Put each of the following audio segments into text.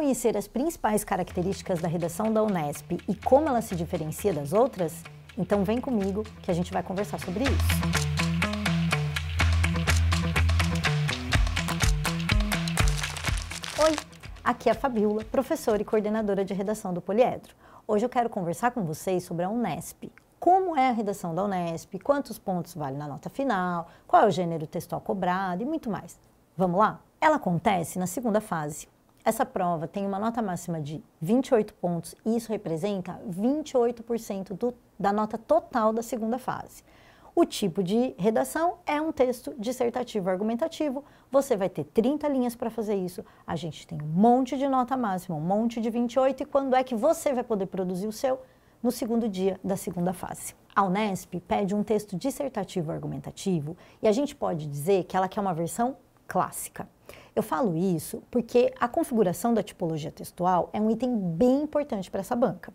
conhecer as principais características da redação da Unesp e como ela se diferencia das outras? Então vem comigo que a gente vai conversar sobre isso. Oi, aqui é a Fabiola, professora e coordenadora de redação do Poliedro. Hoje eu quero conversar com vocês sobre a Unesp. Como é a redação da Unesp, quantos pontos vale na nota final, qual é o gênero textual cobrado e muito mais. Vamos lá? Ela acontece na segunda fase. Essa prova tem uma nota máxima de 28 pontos e isso representa 28% da nota total da segunda fase. O tipo de redação é um texto dissertativo argumentativo, você vai ter 30 linhas para fazer isso, a gente tem um monte de nota máxima, um monte de 28, e quando é que você vai poder produzir o seu? No segundo dia da segunda fase. A Unesp pede um texto dissertativo argumentativo e a gente pode dizer que ela quer uma versão clássica. Eu falo isso porque a configuração da tipologia textual é um item bem importante para essa banca.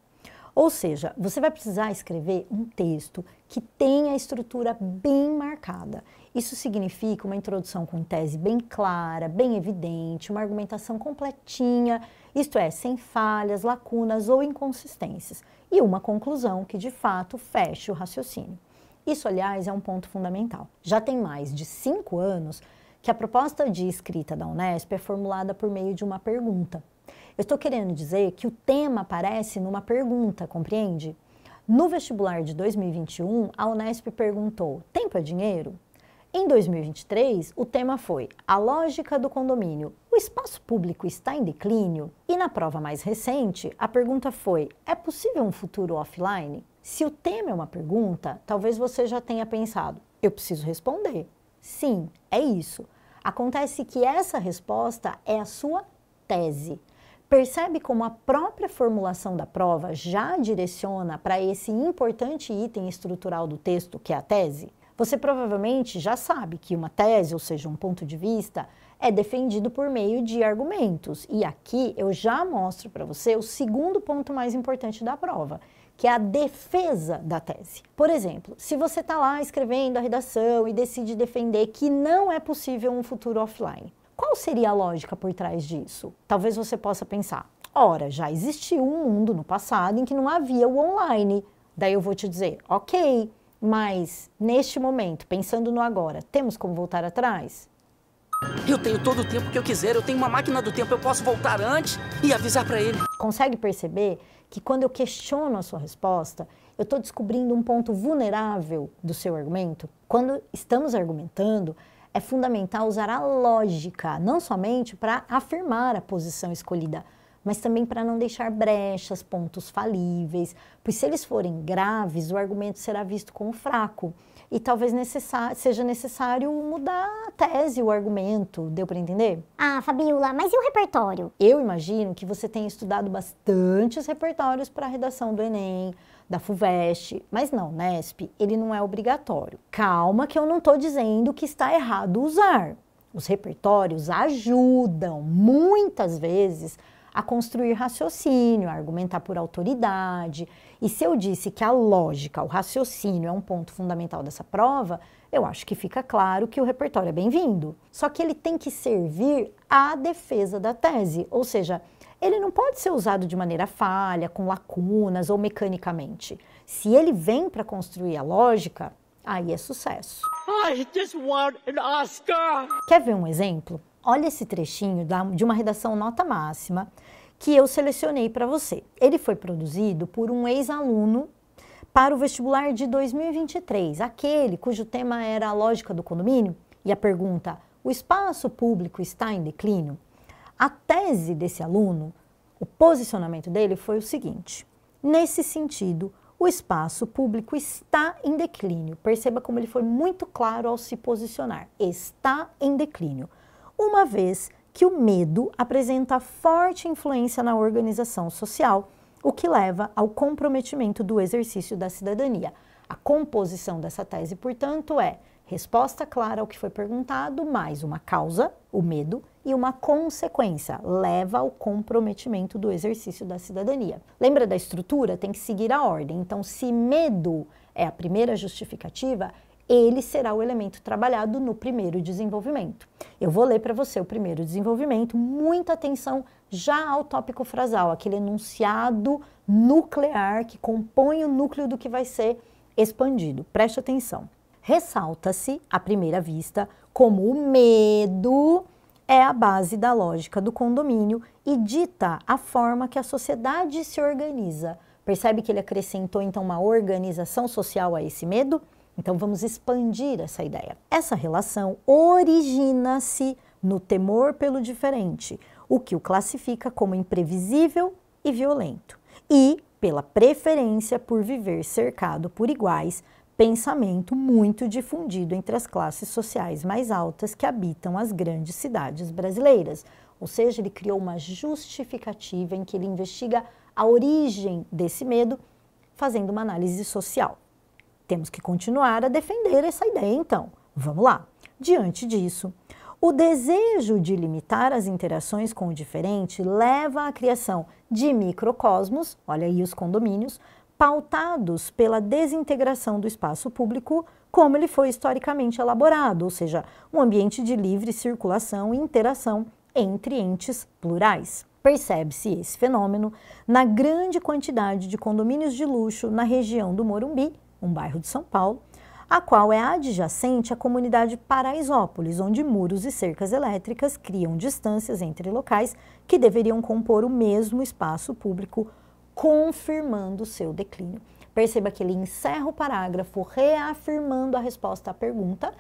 Ou seja, você vai precisar escrever um texto que tenha a estrutura bem marcada. Isso significa uma introdução com tese bem clara, bem evidente, uma argumentação completinha, isto é, sem falhas, lacunas ou inconsistências, e uma conclusão que de fato feche o raciocínio. Isso, aliás, é um ponto fundamental. Já tem mais de 5 anos que a proposta de escrita da Unesp é formulada por meio de uma pergunta. Eu estou querendo dizer que o tema aparece numa pergunta, compreende? No vestibular de 2021, a Unesp perguntou: tempo é dinheiro? Em 2023, o tema foi a lógica do condomínio. O espaço público está em declínio? E na prova mais recente, a pergunta foi: é possível um futuro offline? Se o tema é uma pergunta, talvez você já tenha pensado: eu preciso responder. Sim, é isso. Acontece que essa resposta é a sua tese. Percebe como a própria formulação da prova já direciona para esse importante item estrutural do texto, que é a tese? Você provavelmente já sabe que uma tese, ou seja, um ponto de vista, é defendido por meio de argumentos. E aqui eu já mostro para você o segundo ponto mais importante da prova, que é a defesa da tese. Por exemplo, se você está lá escrevendo a redação e decide defender que não é possível um futuro offline, qual seria a lógica por trás disso? Talvez você possa pensar: ora, já existiu um mundo no passado em que não havia o online. Daí eu vou te dizer: ok, mas neste momento, pensando no agora, temos como voltar atrás? Eu tenho todo o tempo que eu quiser, eu tenho uma máquina do tempo, eu posso voltar antes e avisar para ele. Consegue perceber que quando eu questiono a sua resposta, eu estou descobrindo um ponto vulnerável do seu argumento? Quando estamos argumentando, é fundamental usar a lógica, não somente para afirmar a posição escolhida, mas também para não deixar brechas, pontos falíveis, pois se eles forem graves, o argumento será visto como fraco e talvez seja necessário mudar a tese, o argumento. Deu para entender? Ah, Fabiola, mas e o repertório? Eu imagino que você tenha estudado bastantes repertórios para a redação do Enem, da FUVEST, mas não, Unesp, ele não é obrigatório. Calma que eu não estou dizendo que está errado usar. Os repertórios ajudam, muitas vezes, a construir raciocínio, a argumentar por autoridade. E se eu disse que a lógica, o raciocínio é um ponto fundamental dessa prova, eu acho que fica claro que o repertório é bem-vindo. Só que ele tem que servir à defesa da tese, ou seja, ele não pode ser usado de maneira falha, com lacunas ou mecanicamente. Se ele vem para construir a lógica, aí é sucesso. I just want an Oscar! Quer ver um exemplo? Olha esse trechinho de uma redação nota máxima que eu selecionei para você. Ele foi produzido por um ex-aluno para o vestibular de 2023, aquele cujo tema era a lógica do condomínio, e a pergunta: o espaço público está em declínio? A tese desse aluno, o posicionamento dele foi o seguinte: nesse sentido, o espaço público está em declínio. Perceba como ele foi muito claro ao se posicionar. Está em declínio, uma vez que o medo apresenta forte influência na organização social, o que leva ao comprometimento do exercício da cidadania. A composição dessa tese, portanto, é resposta clara ao que foi perguntado, mais uma causa, o medo, e uma consequência, leva ao comprometimento do exercício da cidadania. Lembra da estrutura? Tem que seguir a ordem. Então, se medo é a primeira justificativa, ele será o elemento trabalhado no primeiro desenvolvimento. Eu vou ler para você o primeiro desenvolvimento, muita atenção já ao tópico frasal, aquele enunciado nuclear que compõe o núcleo do que vai ser expandido. Preste atenção. Ressalta-se, à primeira vista, como o medo é a base da lógica do condomínio e dita a forma que a sociedade se organiza. Percebe que ele acrescentou, então, uma organização social a esse medo? Então, vamos expandir essa ideia. Essa relação origina-se no temor pelo diferente, o que o classifica como imprevisível e violento, e pela preferência por viver cercado por iguais, pensamento muito difundido entre as classes sociais mais altas que habitam as grandes cidades brasileiras. Ou seja, ele criou uma justificativa em que ele investiga a origem desse medo, fazendo uma análise social. Temos que continuar a defender essa ideia, então. Vamos lá. Diante disso, o desejo de limitar as interações com o diferente leva à criação de microcosmos, olha aí os condomínios, pautados pela desintegração do espaço público como ele foi historicamente elaborado, ou seja, um ambiente de livre circulação e interação entre entes plurais. Percebe-se esse fenômeno na grande quantidade de condomínios de luxo na região do Morumbi, um bairro de São Paulo, a qual é adjacente à comunidade Paraisópolis, onde muros e cercas elétricas criam distâncias entre locais que deveriam compor o mesmo espaço público, confirmando seu declínio. Perceba que ele encerra o parágrafo reafirmando a resposta à pergunta,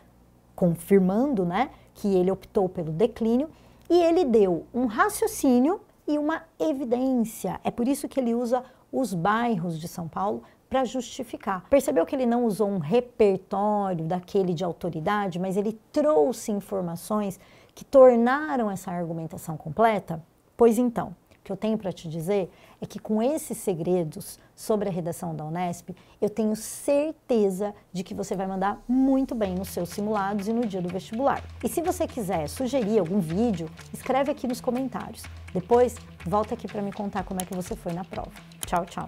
confirmando, né, que ele optou pelo declínio, e ele deu um raciocínio e uma evidência. É por isso que ele usa os bairros de São Paulo para justificar. Percebeu que ele não usou um repertório daquele de autoridade, mas ele trouxe informações que tornaram essa argumentação completa? Pois então, o que eu tenho para te dizer é que com esses segredos sobre a redação da Unesp, eu tenho certeza de que você vai mandar muito bem nos seus simulados e no dia do vestibular. E se você quiser sugerir algum vídeo, escreve aqui nos comentários. Depois, volta aqui para me contar como é que você foi na prova. Tchau, tchau!